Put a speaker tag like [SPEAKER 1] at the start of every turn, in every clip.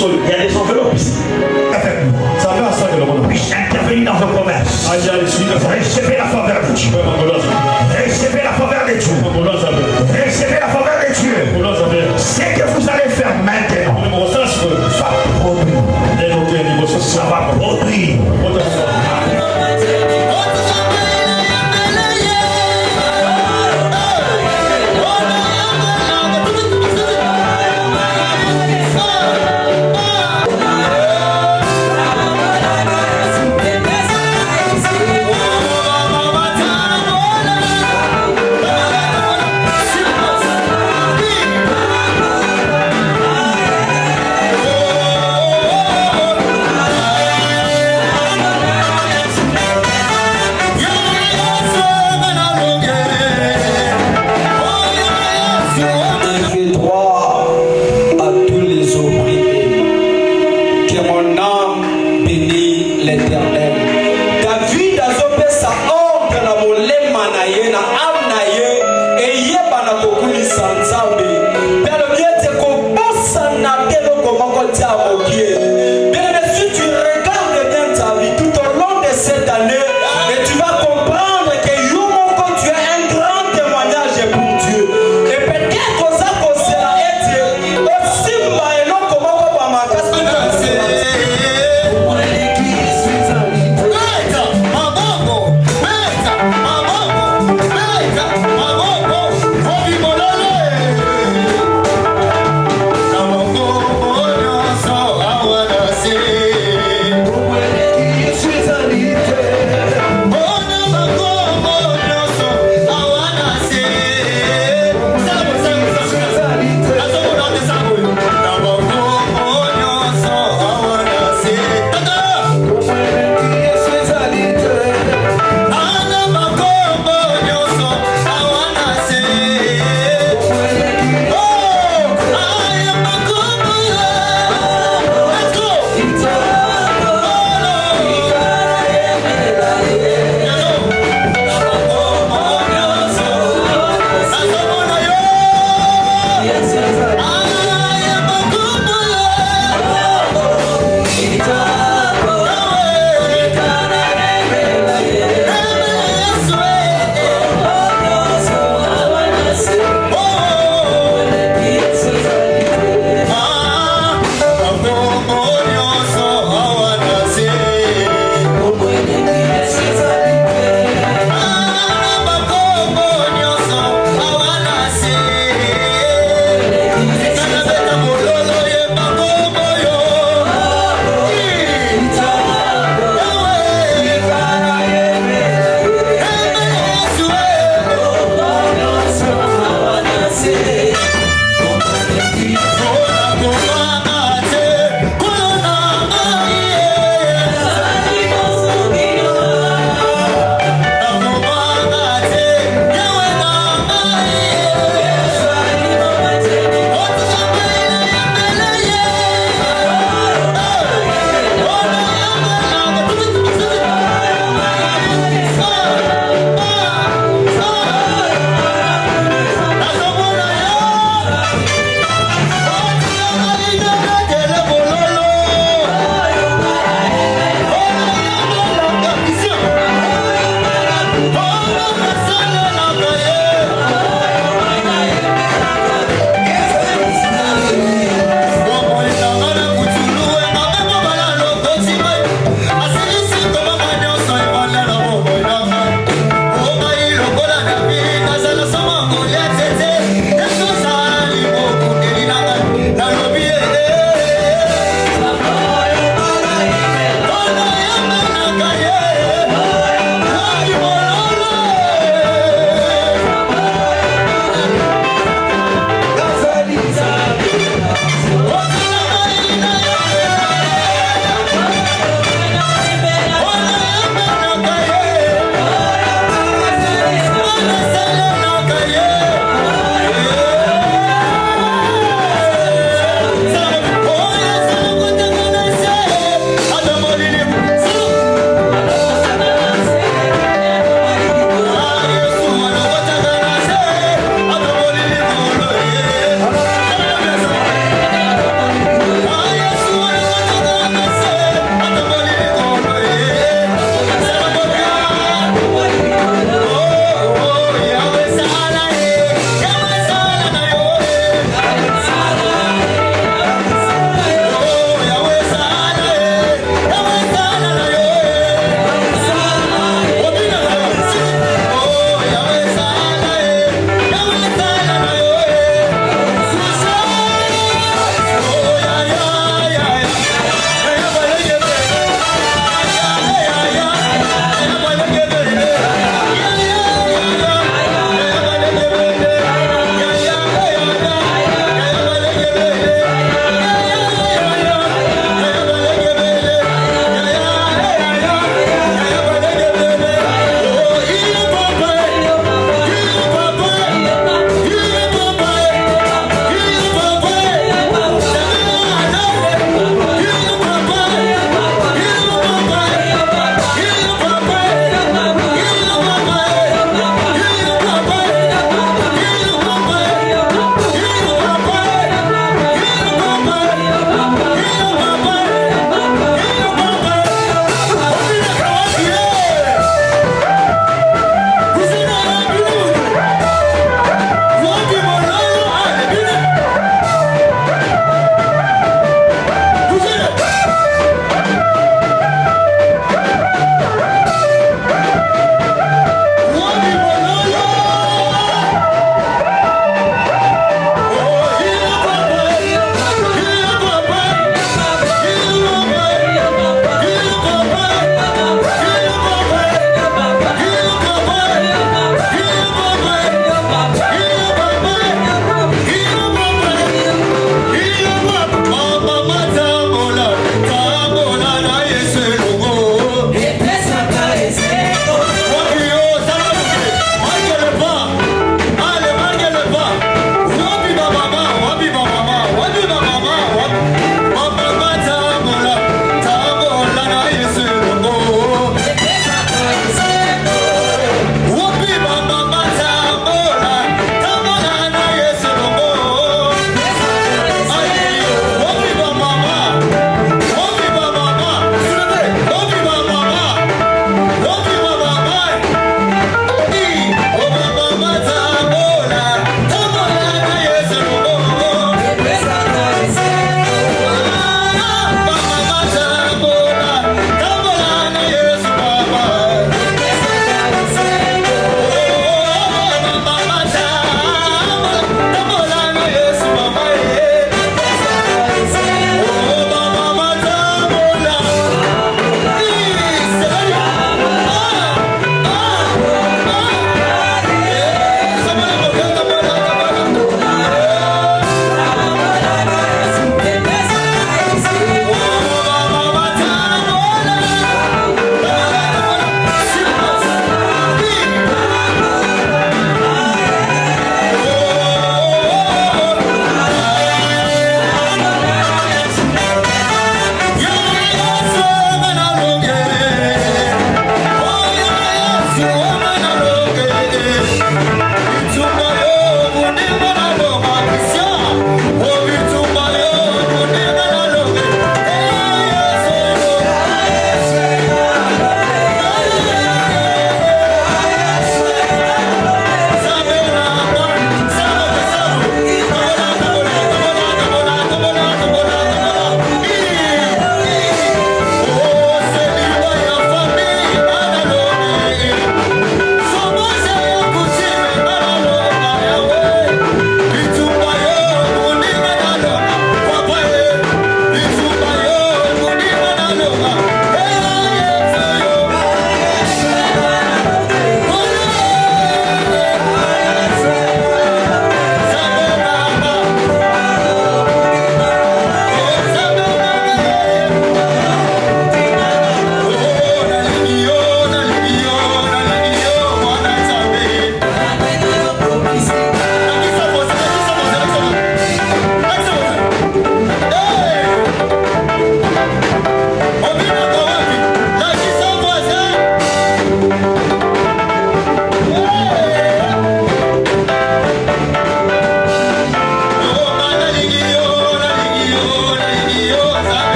[SPEAKER 1] Il y a des enveloppes ici. Avec nous. Puis-je intervenir dans vos commerces? Recevez la faveur de Dieu. Recevez la faveur de Dieu. Recevez la faveur de Dieu. Ce que vous allez faire maintenant va produire. Ça va produire.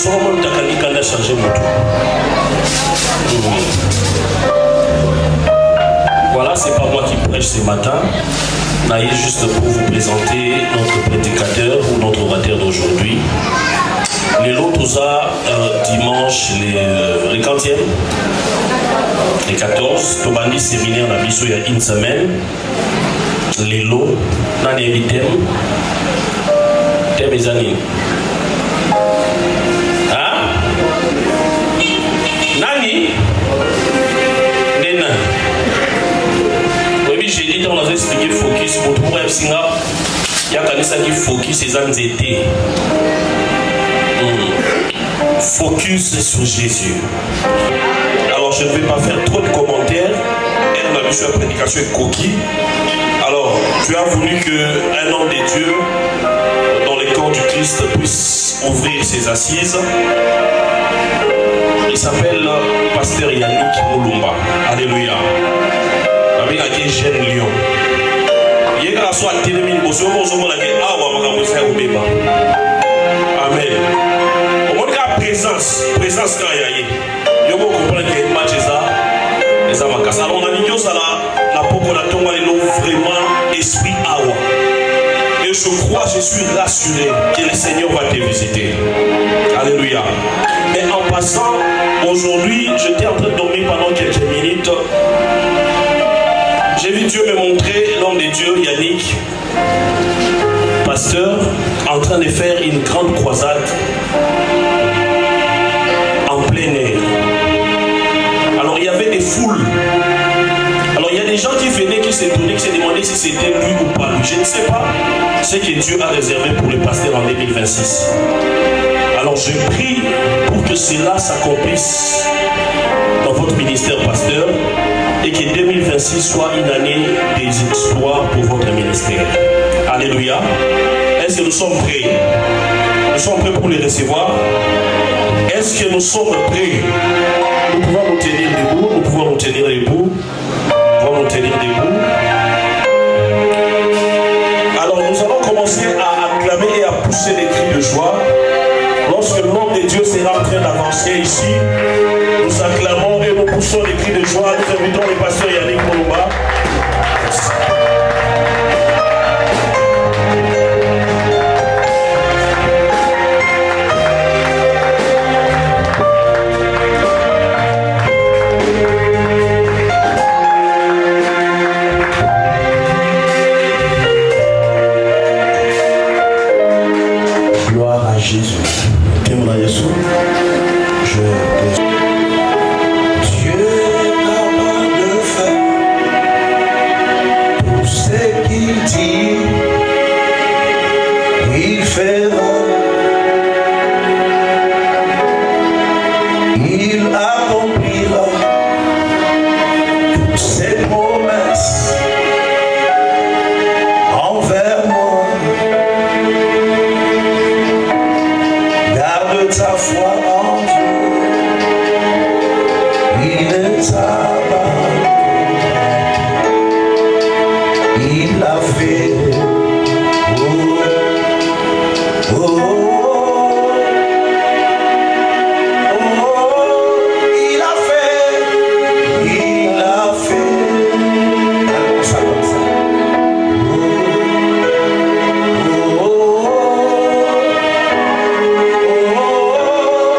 [SPEAKER 2] Solomon Takanika n'a changé mon tour. Voilà, c'est pas moi qui prêche ce matin. Naïe juste pour vous présenter notre prédicateur ou notre orateur d'aujourd'hui. Les autres, dimanche, les 40e, les 14, Tobani séminaire la mission il y a une semaine. Les lots, dans les thèmes, thèmes années. Hein? Nani? Nena. Oui, j'ai dit, on a expliqué focus pour tout le monde. Il y a quelqu'un qui focus ses anxiétés. Focus sur Jésus. Alors je ne vais pas faire trop de commentaires. Elle m'a vu sur la prédication coquille. Alors tu as voulu qu'un homme de Dieu dans les corps du Christ puisse ouvrir ses assises. Il s'appelle Pasteur Yannick Moulumba. Alléluia. Avec un jeune lion. Il y a un soir à Télémine. Amen. Présence kayaye. Yo mo comprendre que match ça makasa. Alors on a dit ça la poko la tonga les vraiment esprit awa. Et je crois, je suis rassuré que le Seigneur va te visiter. Alléluia. Et en passant, aujourd'hui, j'étais en train de dormir pendant quelques minutes. J'ai vu Dieu me montrer l'homme de Dieu, Yannick, pasteur, en train de faire une grande croisade en plein air. Alors il y avait des foules. Alors il y a des gens qui venaient, qui s'étonnaient, qui se demandaient si c'était lui ou pas lui. Je ne sais pas ce que Dieu a réservé pour le pasteur en 2026. Alors je prie pour que cela s'accomplisse dans votre ministère, pasteur, et que 2026 soit une année des exploits pour votre ministère. Alléluia. Est-ce que nous sommes prêts? Nous sommes prêts pour les recevoir? Est-ce que nous sommes prêts? Nous pouvons nous tenir debout, nous pouvons nous tenir debout, nous pouvons nous tenir debout. Alors nous allons commencer à acclamer et à pousser les cris de joie. Lorsque le nom de Dieu sera en train d'avancer ici, nous acclamons et nous poussons les cris de joie. Nous invitons le pasteur Yannick Moulumba.
[SPEAKER 1] Gloire à Jésus. Témoin Jésus.
[SPEAKER 3] Dieu n'a pas de fin. Tout ce qu'il dit, il fera. Il accomplira toutes ses promesses envers moi. Garde ta foi en Dieu. Il ne t'abandonne. Il l'a fait. Oh, oh, oh. Il a fait. Il a fait. Comme ça, comme ça. Oh, oh, oh.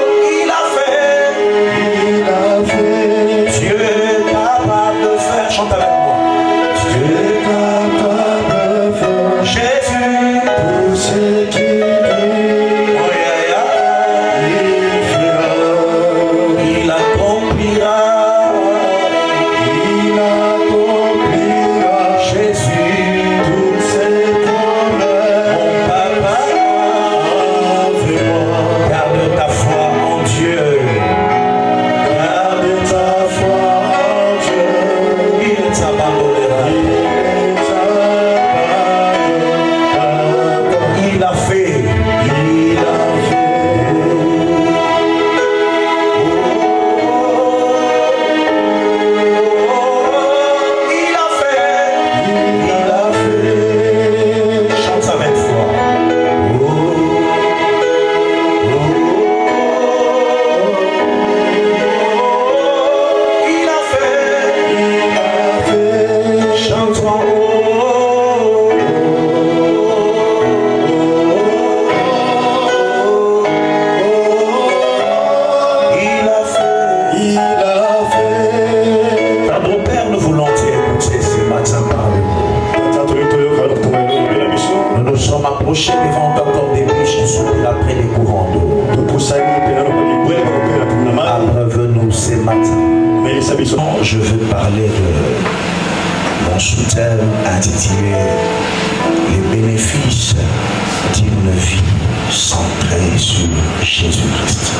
[SPEAKER 3] Je veux parler de mon sous-thème intitulé Les bénéfices d'une vie centrée sur Jésus-Christ.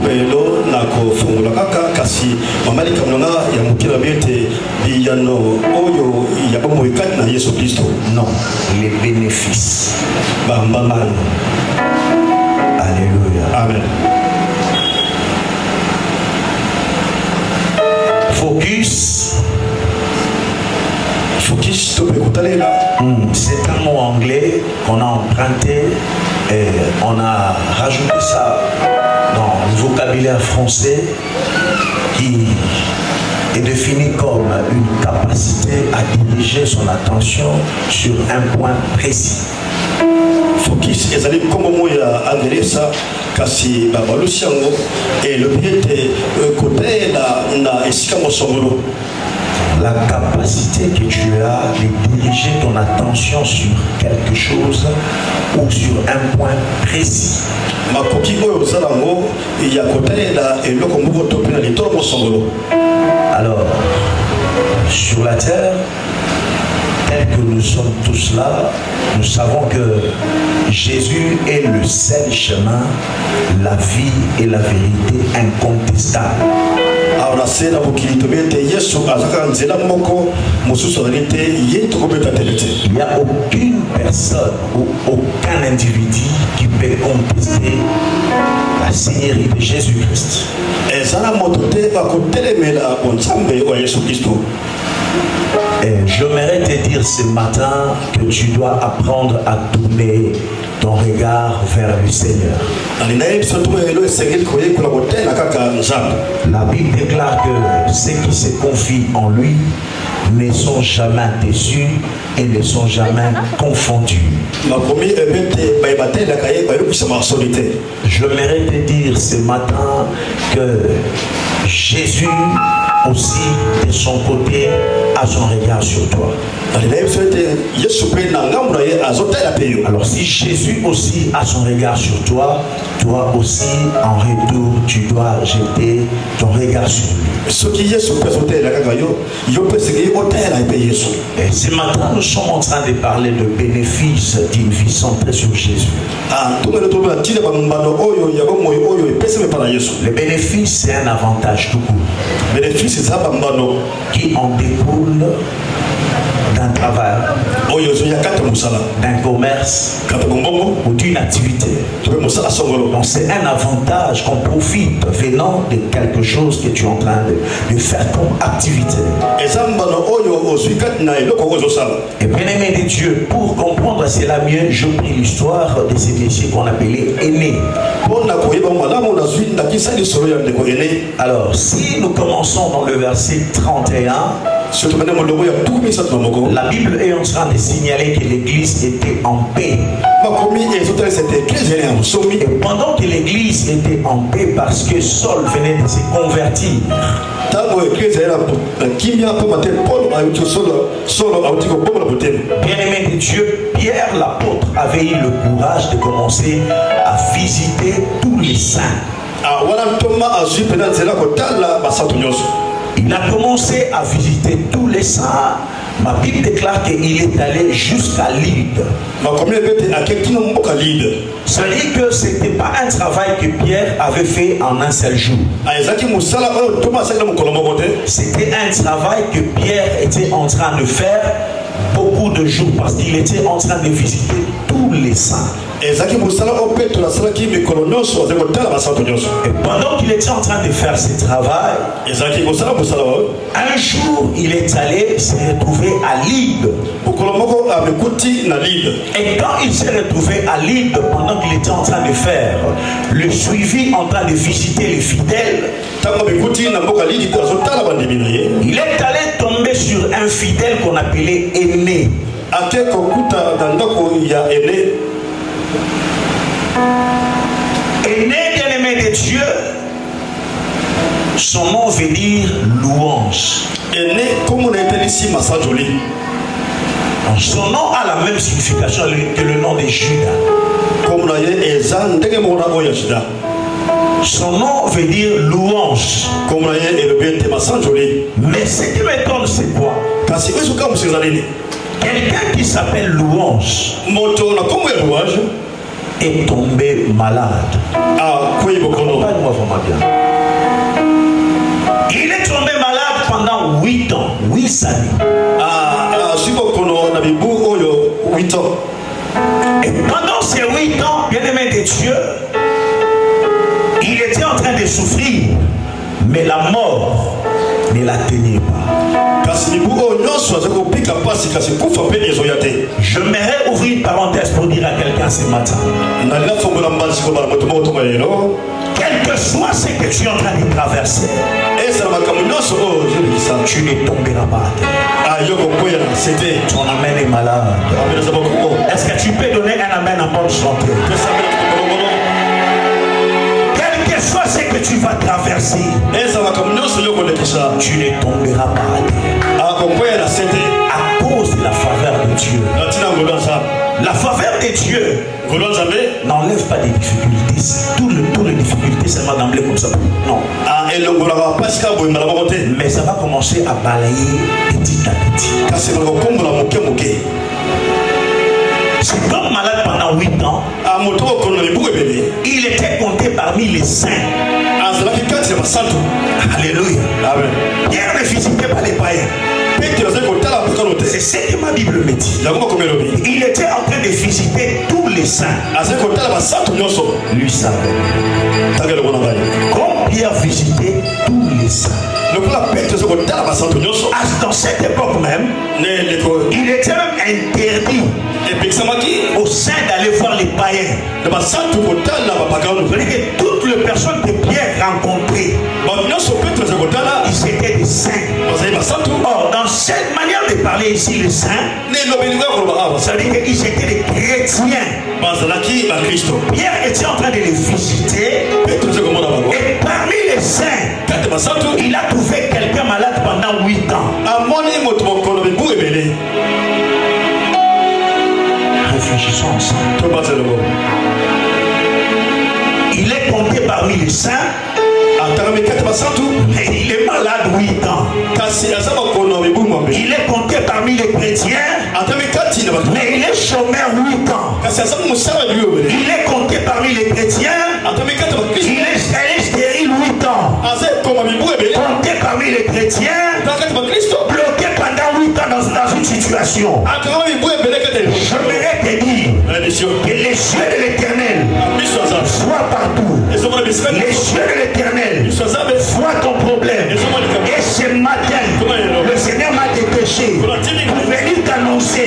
[SPEAKER 1] Lelo nakofungula kaka kasi mamalika mnanga ya mukira bete biyano oyo ya bomoikati na Yesu Kristo.
[SPEAKER 3] Non, les bénéfices.
[SPEAKER 1] Bambamano.
[SPEAKER 3] Alléluia.
[SPEAKER 1] Amen.
[SPEAKER 3] Focus.
[SPEAKER 1] Focus to bekutalela.
[SPEAKER 3] C'est un mot anglais qu'on a emprunté et on a rajouté ça dans le vocabulaire français qui est défini comme une capacité à diriger son attention sur un point précis.
[SPEAKER 1] Focus ezali kombo moya angelesa kasi babalusiango et le biete côté na esika mosongolo.
[SPEAKER 3] La capacité que tu as de diriger ton attention sur quelque chose ou sur un point précis.
[SPEAKER 1] Makoki oyo ozalango ya kotalela eloko moko to pena litoro mosongolo.
[SPEAKER 3] Alors, sur la terre, tel que nous sommes tous là, nous savons que Jésus est le seul chemin, la vie et la vérité incontestable.
[SPEAKER 1] Il
[SPEAKER 3] n'y a aucune personne ou aucun individu qui peut contester la Seigneurie de Jésus-Christ. Et j'aimerais te dire ce matin que tu dois apprendre à tourner ton regard vers le Seigneur. La Bible déclare que ceux qui se confient en lui ne sont jamais déçus et ne sont jamais confondus. J'aimerais te dire ce matin que Jésus aussi de son côté a son regard sur toi. Alors si Jésus aussi a son regard sur toi, toi aussi en retour tu dois jeter ton regard sur lui. Et ce matin nous sommes en train de parler de bénéfices d'une vie centrée sur Jésus. Le bénéfice c'est un avantage tout court qui en découle d'un travail, d'un commerce ou d'une activité. Donc c'est un avantage qu'on profite venant de quelque chose que tu es en train de faire comme activité. Et bien aimé de Dieu, pour comprendre cela mieux, je pris l'histoire de ce monsieur qu'on appelait Aîné. Alors si nous commençons dans le verset 31, la Bible est en train de signaler que l'église était en paix. Et pendant que l'église était en paix, parce que Saul venait de se convertir, bien-aimé de Dieu, Pierre l'apôtre avait eu le courage de commencer à visiter tous les saints. Il a commencé à visiter tous les saints. Ma Bible déclare qu'il est allé jusqu'à Lyde. C'est-à-dire que ce n'était pas un travail que Pierre avait fait en un seul jour. C'était un travail que Pierre était en train de faire beaucoup de jours parce qu'il était en train de visiter tous les saints. Et pendant qu'il était en train de faire ce travail, un jour il est allé se retrouver à Lyde. Et quand il s'est retrouvé à Lyde, pendant qu'il était en train de faire le suivi, en train de visiter les fidèles, il est allé tomber sur un fidèle qu'on appelait Aîné. Aîné, bien-aimé de Dieu, son nom veut dire louange. Son nom a la même signification que le nom de Judas.
[SPEAKER 2] Son nom veut dire louange. Mais ce qui m'étonne, c'est quoi? Quelqu'un qui s'appelle louange est tombé malade. Accompagne-moi vraiment bien. Il est tombé malade pendant 8 ans, 8 années. Et pendant ces 8 ans, bien-aimé de Dieu, il était en train de souffrir, mais la mort ne l'atteignait pas. J'aimerais ouvrir une parenthèse pour dire à quelqu'un ce matin. Quel que soit ce que tu es en train de traverser, tu ne tomberas pas. Ton amen est malade. Est-ce que tu peux donner un amen en bonne santé? Quel que soit ce que tu vas traverser, tu ne tomberas pas à cause de la faveur de Dieu. La faveur de Dieu n'enlève pas des difficultés. Toutes les difficultés, ça va d'emblée comme ça. Non. Mais ça va commencer à balayer petit à petit. Cet homme malade pendant 8 ans, il était compté parmi les saints. Alléluia. Pierre ne visitait pas les païens. C'est ce que ma Bible me dit. Il était en train de visiter tous les saints. Lui savait. Comme Pierre visitait tous les saints. Dans cette époque même, il était même interdit aux saints d'aller voir les païens. Que toutes les personnes que Pierre rencontrait, ils étaient des saints. Or, dans cette manière de parler ici, les saints, ça veut dire qu'ils étaient des chrétiens. Pierre était en train de les visiter. Et parmi les saints, il a trouvé quelqu'un malade pendant 8 ans. Réfléchissons ensemble. Il est compté parmi les saints. Mais il est malade 8 ans. Il est compté parmi les chrétiens. Mais il est chômeur 8 ans. Il est compté parmi les chrétiens. Il est stérile 8 ans. Compté parmi les chrétiens. Bloqué pendant 8 ans dans une situation. J'aimerais te dire que les yeux de l'Éternel soient partout. Les yeux de l'Éternel voient ton problème. Et ce matin, le Seigneur m'a dépêché pour venir t'annoncer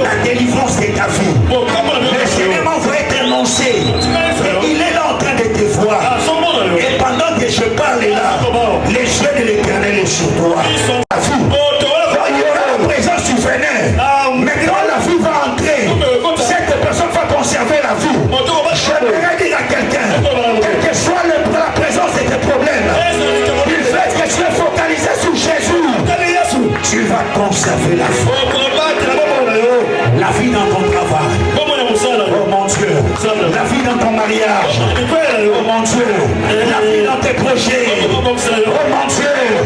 [SPEAKER 2] la délivrance de ta vie. Le Seigneur m'a envoyé t'annoncer. Il est là en train de te voir. Et pendant que je parle là, les yeux de l'Éternel est sur toi. Il y aura la présence du Vénin. Maintenant la vie va entrer. Cette personne va conserver la vie. J'aimerais dire à quelqu'un, quelle que soit la présence de tes problèmes, du fait que tu es focalisé sur Jésus, tu vas conserver la vie. La vie dans ton travail. Oh mon Dieu. La vie dans ton mariage. Oh mon Dieu. La vie dans tes projets. Oh mon Dieu.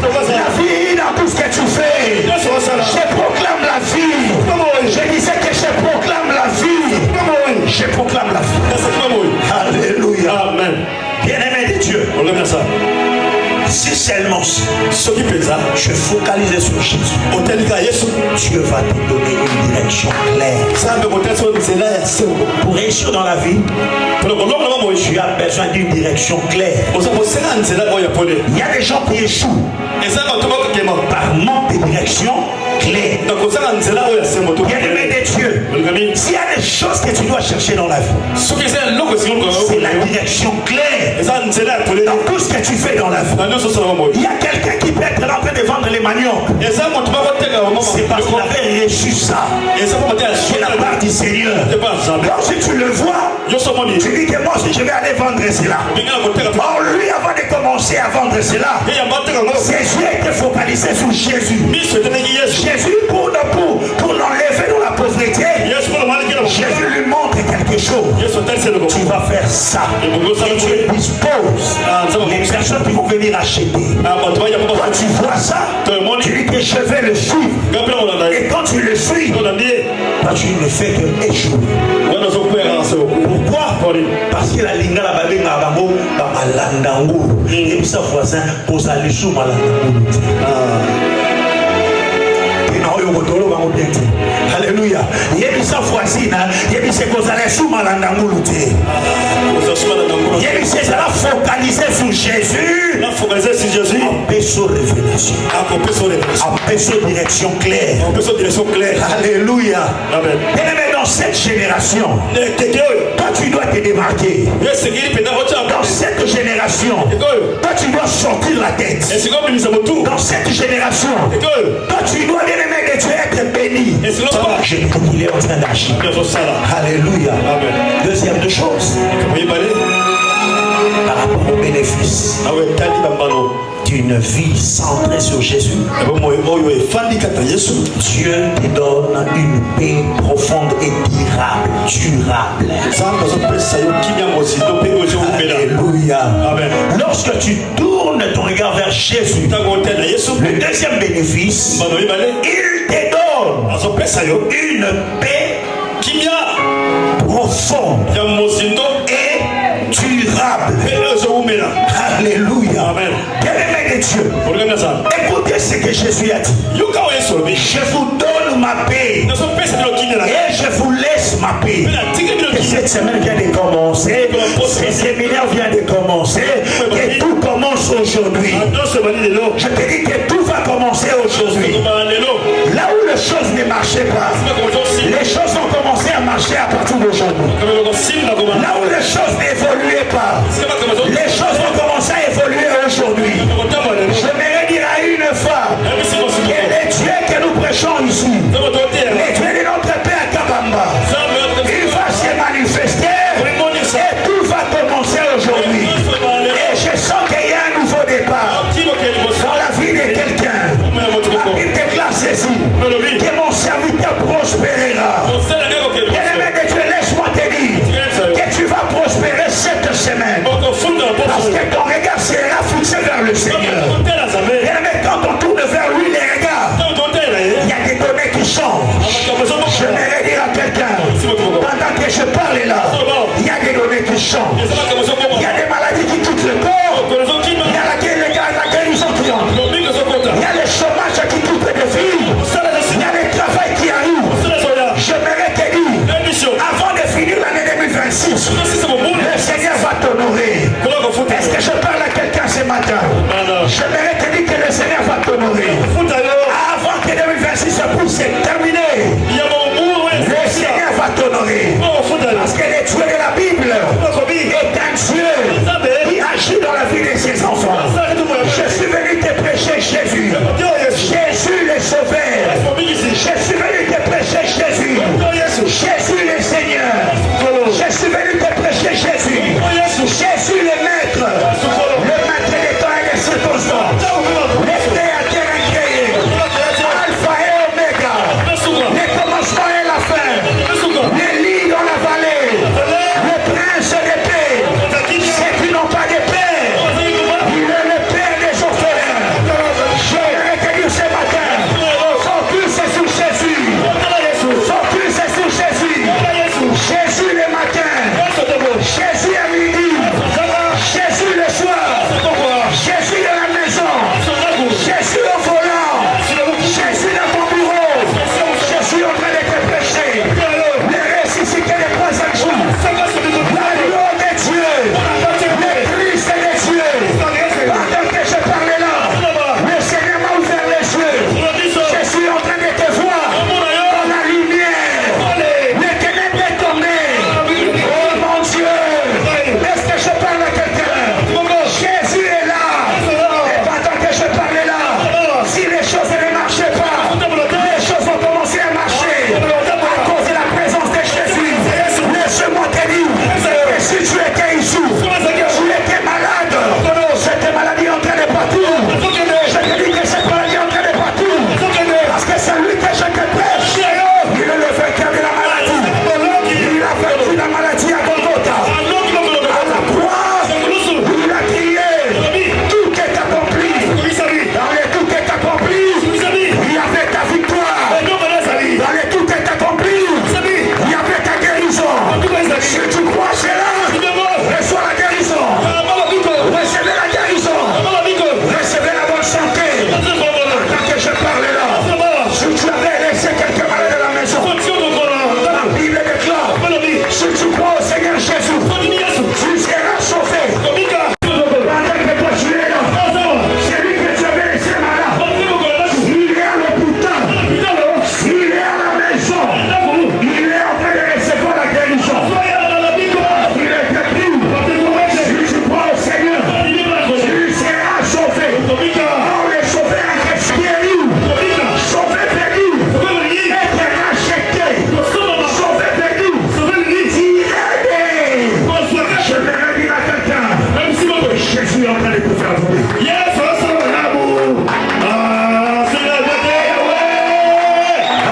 [SPEAKER 2] La vie dans tout ce que tu fais. Je proclame la vie. Je disais que je proclame la vie. Je proclame la vie. Alléluia. Amen. Bien-aimé de Dieu. Si seulement je focalise sur Jésus, Dieu va te donner une direction claire. Pour réussir dans la vie, tu as besoin d'une direction claire. Il y a des gens qui échouent par manque de direction claire. Bien-aimé de Dieu, s'il y a des choses que tu dois chercher dans la vie, c'est la direction claire dans tout ce que tu fais dans la vie. Il y a quelqu'un qui peut être en train de vendre les maniocs. C'est parce qu'il avait reçu ça de la part du Seigneur. Lorsque tu le vois, tu dis que moi aussi je vais aller vendre cela. Or lui, avant de commencer à vendre cela, ses yeux étaient focalisés sur Jésus. Jésus pour l'enlever dans la pauvreté. Jésus lui montre quelque chose. Tu vas faire ça. Et tu disposes
[SPEAKER 1] venir acheter. Quand tu vois ça, tu dis que je vais le suivre. Et quand tu le suis, toi tu ne fais que échouer. Pourquoi? Parce que la linga la babe na bango ba malanda ngulu. Et ça voisin pose à l'échou malanda ngulu. Alléluia. Yebisa voisine, yebisa kozala sous malandanguluté. Yebisa ça focaliser sur Jésus.
[SPEAKER 3] La focaliser sur Jésus.
[SPEAKER 1] Appeso révélation. Appeso direction claire. Alléluia.
[SPEAKER 3] Amen.
[SPEAKER 1] Et dans cette génération, toi tu dois te démarquer. Dans cette génération, toi tu dois sortir la tête. Dans cette génération, toi tu dois bien aimer que tu être béni. Je dis qu'il est en train d'agir. Alléluia. Deuxième de chose, par rapport au bénéfice d'une vie centrée sur Jésus, Dieu te donne une paix profonde et durable. Alléluia. Lorsque tu tournes ton regard vers Jésus, le deuxième bénéfice, il te donne une paix profonde et durable. Alléluia. Bien-aimé de Dieu, écoutez ce que Jésus a dit. Je vous donne ma paix et je vous laisse ma paix. Et cette semaine vient de commencer, ce séminaire vient de commencer, et tout commence aujourd'hui. Je te dis que tout va commencer aujourd'hui. Là où les choses ne marchaient pas, les choses ont commencé à marcher à partir d'aujourd'hui. Là où les choses n'évoluaient pas, les choses vont commencer à évoluer aujourd'hui. J'aimerais dire à une fois que les dieux que nous prêchons ici, les dieux de notre Père Kabamba, il va se manifester et tout va commencer aujourd'hui. Et je sens qu'il y a un nouveau départ dans la vie de quelqu'un. La Bible déclare ceci, que mon serviteur prospérera. Bien-aimé de Dieu, laisse-moi te dire que tu vas prospérer cette semaine. Parce que ton regard sera fixé vers le Seigneur. Bien-aimé, quand on tourne vers lui les regards, il y a des données qui changent. Je vais dire à quelqu'un, pendant que je parle là, il y a des données qui changent. Il y a des maladies qui quittent le corps. Il y a la guérison qui entre. Il y a le chômage qui quitte les filles. Il y a le travail qui arrive. Je vais te dire, avant de finir l'année 2026, le Seigneur va t'honorer. Est-ce que je parle à quelqu'un ce matin? Je vais te dire que le Seigneur va t'honorer. Avant que 2026 puisse se terminer, le Seigneur va t'honorer. Parce que le Dieu de la Bible est un Dieu qui agit dans la vie de ses enfants. Je suis venu te prêcher Jésus. Jésus le Sauveur. Je suis venu te prêcher Jésus. Jésus le Seigneur. Je suis venu te prêcher Jésus. Jésus le Maître. Le Maître des temps et des circonstances. Yes,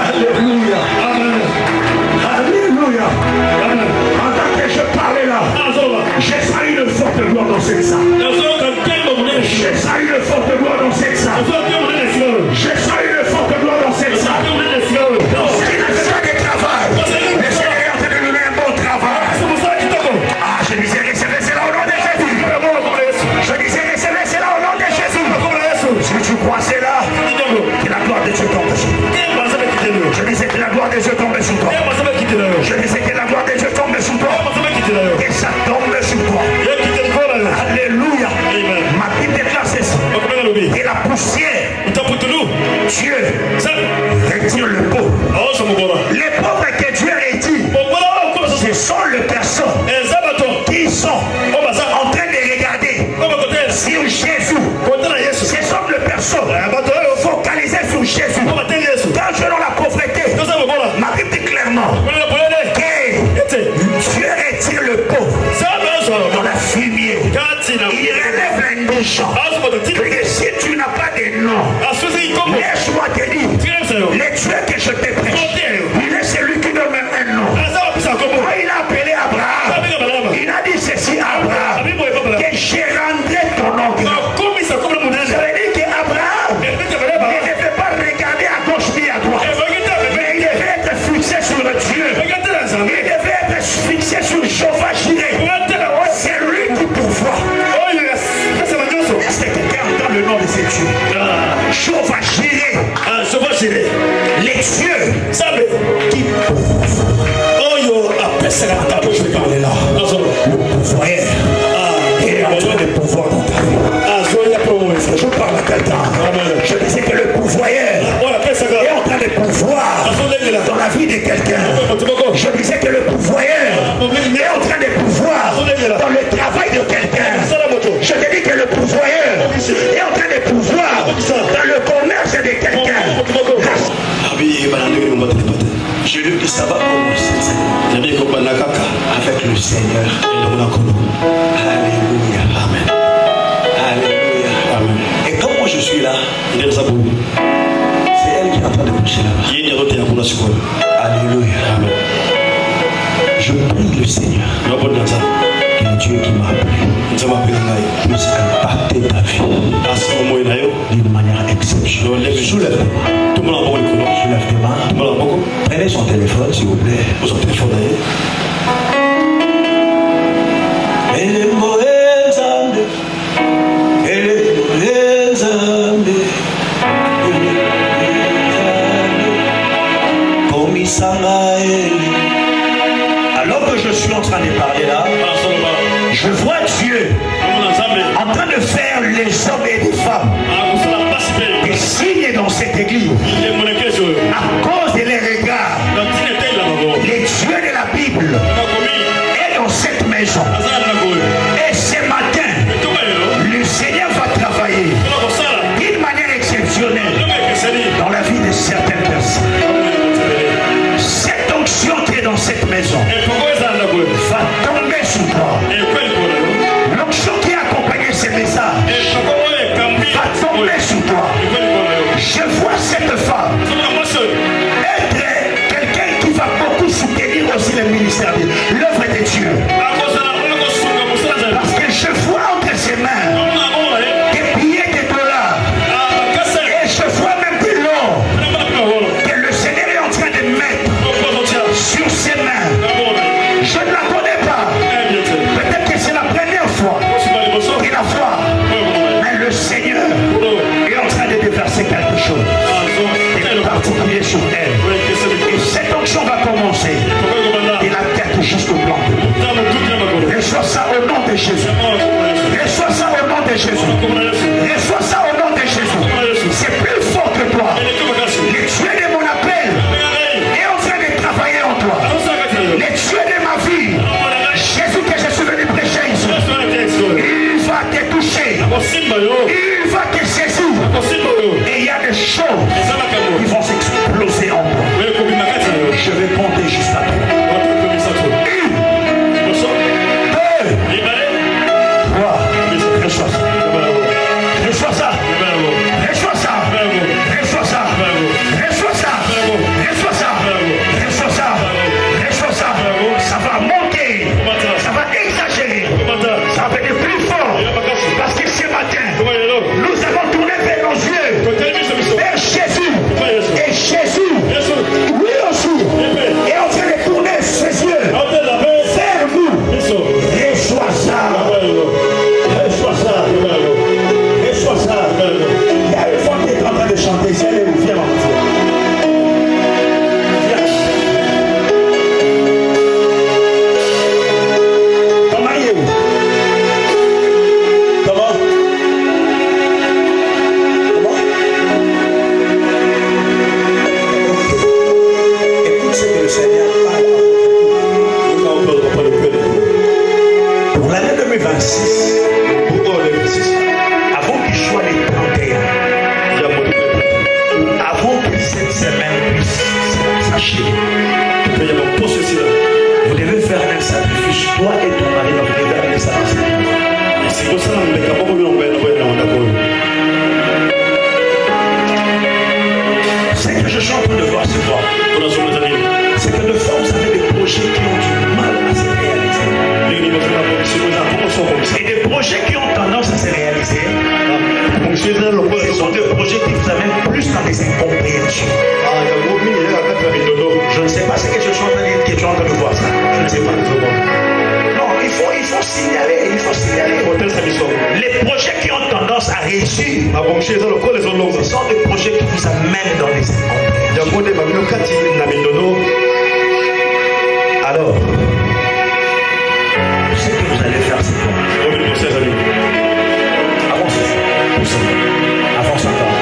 [SPEAKER 1] Alléluia. Amen. Alléluia. Amen. Pendant que je parlais là, j'ai senti une forte gloire dans cette salle. J'ai senti une forte gloire dans cette salle. J'ai senti une forte gloire dans cette salle. C'est une salle de travail. Le Seigneur est en train de nous donner un bon travail. Ah, je disais, recevez cela au nom de Jésus. Je disais, recevez cela au nom de Jésus. Si tu crois cela, que la gloire de Dieu tombe sur toi. Je disais que la gloire de Dieu tombe sur toi. Je disais que la gloire de Dieu tombe sur toi. Et ça tombe sur toi. Alléluia. Ma Bible déclare ceci. Et la poussière, Dieu retire le pauvre. Les pauvres que Dieu retire, ce sont les personnes qui sont en train de regarder sur Jésus. Ce sont les personnes focalisées sur Jésus. Quand je dans la pauvreté, ma Bible dit clairement que Dieu retire le pauvre dans la fumier. Il relève l'indigent. Et si tu n'as pas de nom, laisse-moi te dire, le Dieu que je te prêche, il est celui qui donne même un nom. Quand il a appelé Abraham, il a dit ceci à Abraham, que j'ai rendu ton nom. Ça veut dire qu'Abraham ne devait pas regarder à gauche ni à droite, mais il devait être fixé sur Dieu. Il devait être fixé sur Jéhovah Jireh. C'est lui qui pourvoit. Est-ce que quelqu'un entend le nom de ce Dieu? Jéhovah Jireh. Les dieux qui pourvoient. C'est la table que je vais parler là. Le pourvoyeur est en train de pourvoir dans ta vie. Je parle à quelqu'un. Je disais que le pourvoyeur est en train de pourvoir dans la vie de quelqu'un. Je disais que le pourvoyeur est en train de pourvoir dans le travail de quelqu'un. Je te dis que le pourvoyeur est en train de pourvoir dans le commerce de quelqu'un.
[SPEAKER 3] Je dis que ça va commencer avec le Seigneur. Alléluia. Amen. Alléluia. Amen. Et comme moi je suis là, c'est elle qui est en train de prêcher là-bas. Alléluia. Amen. Je prie le Seigneur que le Dieu qui m'a appelé puisse impacter ta vie d'une manière exceptionnelle. Soulève-toi. Soulève tes mains. Prenez son téléphone, s'il vous plaît. Son téléphone alors que je suis en train de parler là, je vois Dieu en train de faire les hommes et les femmes des signes dans cette église à cause de les regards. Les dieux de la Bible est dans cette maison. Et ce matin, le Seigneur va travailler d'une manière exceptionnelle dans la vie de certaines personnes. Cette onction qui est dans cette maison va tomber sur toi. L'onction qui a accompagné ce message va tomber sur toi. Je vois cette femme être quelqu'un qui va beaucoup soutenir aussi le ministère, l'œuvre de Dieu. Parce que je vois entre ses mains des billets de dollars. Et je vois même de l'or que le Seigneur est en train de mettre sur ses mains. Je ne la connais pas. Peut-être que c'est la première fois qu'il la voit. Mais le Seigneur est en train de déverser quelque chose de particulier sur elle. Et cette onction va commencer de la tête jusqu'au blanc. Reçois ça au nom de Jésus. Reçois ça au nom de Jésus. Reçois ça au nom de Jésus. C'est plus fort que toi. Le Dieu de mon appel est en train de travailler en toi. Le Dieu de ma vie, Jésus que je suis venu prêcher ici, il va te toucher. Il va te saisir. Et il y a des choses qui vont s'exploser en toi. Je vais compter jusqu'à toi. 1, 2, 3, reçois. projet qui vous amène plus dans des incompréhensions. Je ne sais pas ce que je suis en train de dire, que tu es en train de voir ça. Je ne sais pas. Non, il faut signaler, Les projets qui ont tendance à réussir, ce sont des projets qui vous amènent dans les incompréhensions. Alors, ce que vous allez faire, c'est quoi? Avance encore.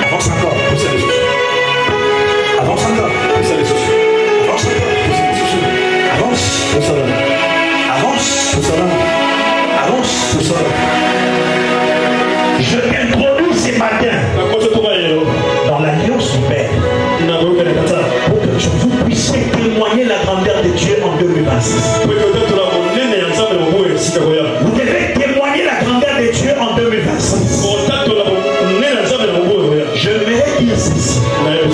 [SPEAKER 3] Avance encore. Avance encore. Avance. Je t'introduis ce matin dans l'alliance du Père pour que vous puissiez témoigner la grandeur de Dieu en 2026. Vous devez témoigner la grandeur de Dieu en 2026. Je vais dire ceci. Le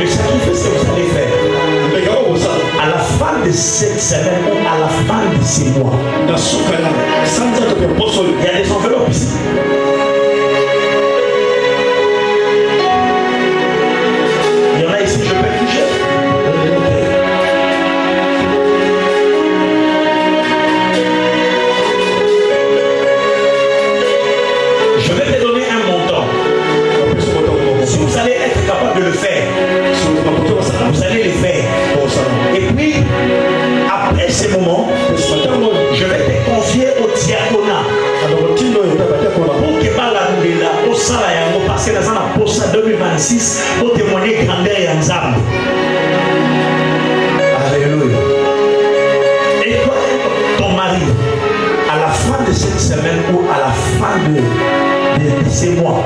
[SPEAKER 3] sacrifice que vous allez faire à la fin de cette semaine ou à la fin de ces mois, il y a des enveloppes ici. Il y en a ici, je peux toucher. Je vais te donner un montant. Si vous allez être capable de le faire, vous allez le faire. Et puis, après ce moment, je vais te confier au diaconat. Pour que Balandela, au Salayango, parce que dans la poste 2026, pour témoigner grandeur et ensemble. Alléluia. Et toi, ton mari, à la fin de cette semaine ou à la fin de ces mois,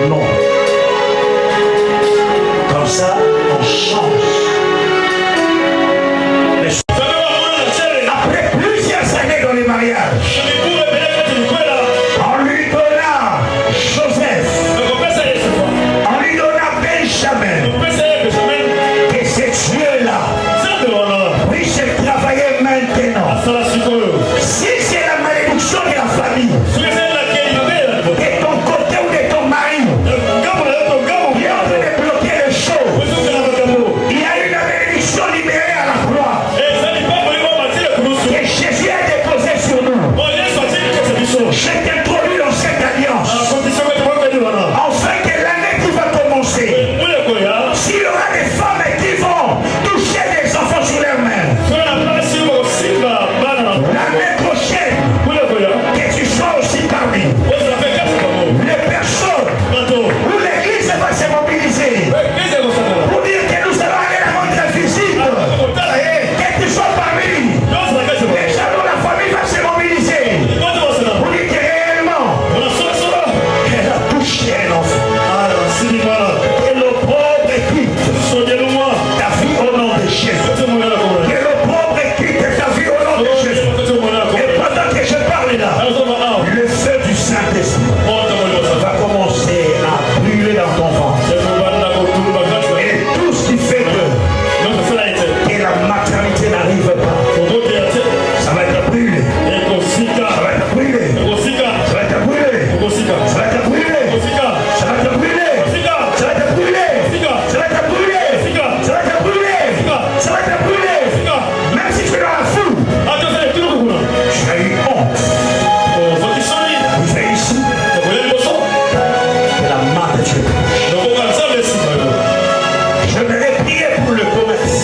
[SPEAKER 3] non. Comme ça, on change. Après plusieurs années dans les mariages, on lui donna Joseph, on lui donna Benjamin, et ce Dieu-là, oui, je travaillais maintenant. Si c'est la malédiction de la famille, de ton côté ou de ton mari, il est en train de bloquer les choses. Il y a une malédiction libérée à la croix que Jésus a déposée sur nous. Je t'introduis dans cette alliance, afin que l'année qui va commencer, s'il y aura des femmes qui vont toucher des enfants sur leurs mains, l'année prochaine, que tu sois aussi parmi les personnes où l'église va se mobiliser pour dire que nous allons aller à la montre physique, que tu sois parmi les gens dont la famille va se mobiliser pour dire que réellement elle a touché un enfant. Que le pauvre quitte ta vie au nom de Jésus. Que le pauvre quitte ta vie au nom de Jésus. Et pendant que je parle là, le feu du Saint-Esprit va commencer à brûler dans ton ventre. Et tout ce qui fait que la maternité n'arrive pas, ça va être brûlé. Ça va être brûlé. Ça va être brûlé. Ça va être brûlé. Ça va être brûlé. Ça va être brûlé. Ça va être brûlé. Ça va être brûlé. Ça va être brûlé. Même si tu es dans la foule, tu as eu honte. Vous êtes ici. La main de Dieu. Je vais prier pour le commerce.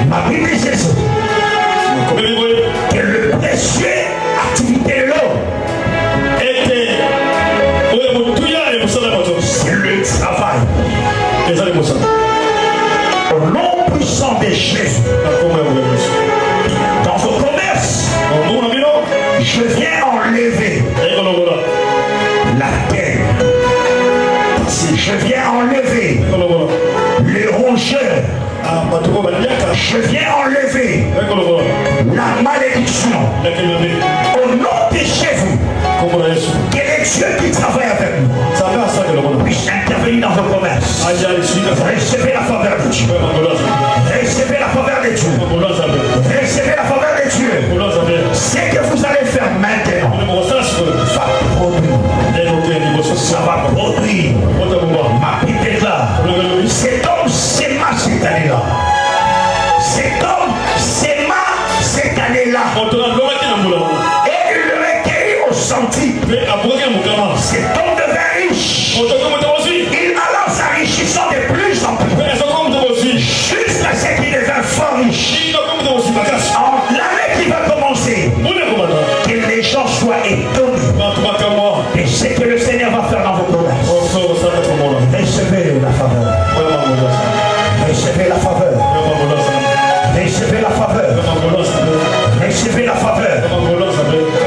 [SPEAKER 3] Ma Bible dit ceci, que le précieux activité de l'homme, c'est le travail. Au nom puissant de Jésus, dans vos commerces, je viens enlever la terre. Si je viens enlever les rongeurs, je viens enlever la malédiction. Au nom de Jésus, que les dieux qui travaillent avec nous
[SPEAKER 1] puisse intervenir dans vos commerces. Recevez la faveur de Dieu. Recevez la faveur de Dieu. Recevez la faveur de Dieu. Ce que vous allez faire maintenant va produire. Ça va produire. Ma Bible déclare. Cet homme s'aima cette année-là. Cet homme s'aima cette année-là. Et il le recueillit au sentier. Cet homme devint riche. Il alla s'enrichissant de plus en plus. Jusqu'à ce qu'il devint fort riche. L'année qui va commencer, que les gens soient étonnés de ce que le Seigneur va faire dans vos commerces. Recevez la faveur. Recevez la faveur. Recevez la faveur. Recevez la faveur.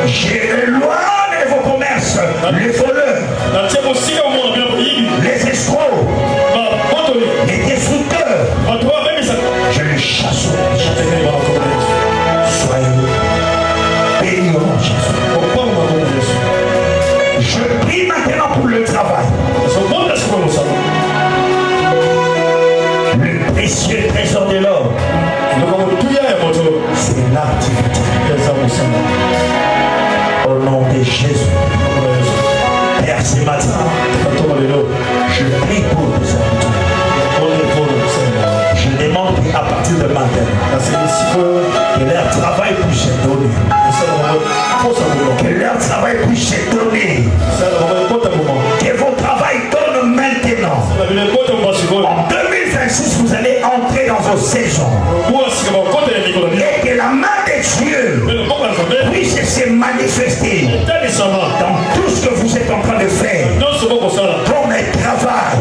[SPEAKER 1] J'éloigne de vos commerces les voleurs, les escrocs, les destructeurs. Je les chasse. Soyez bénis au nom de Jésus. Je prie maintenant pour le travail. Le précieux trésor de l'or, c'est l'activité. Au nom de Jésus. Père, ce matin, je prie pour les habitants. Je demande qu'à partir de matin, que leur travail puisse se donner. Que leur travail puisse se donner. Que vos travail donne maintenant. En 2026, vous allez entrer dans vos saisons. Et que la main de Dieu puisse se manifester dans tout ce que vous êtes en train de faire. Comme un travail.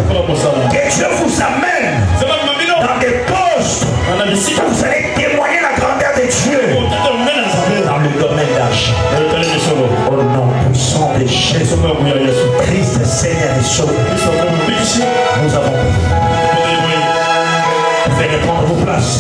[SPEAKER 1] Que Dieu vous amène dans des postes où vous allez témoigner la grandeur de Dieu dans le domaine d'argent. Au nom puissant de Jésus Christ, Seigneur et Sauveur, nous avons venez prendre vos places.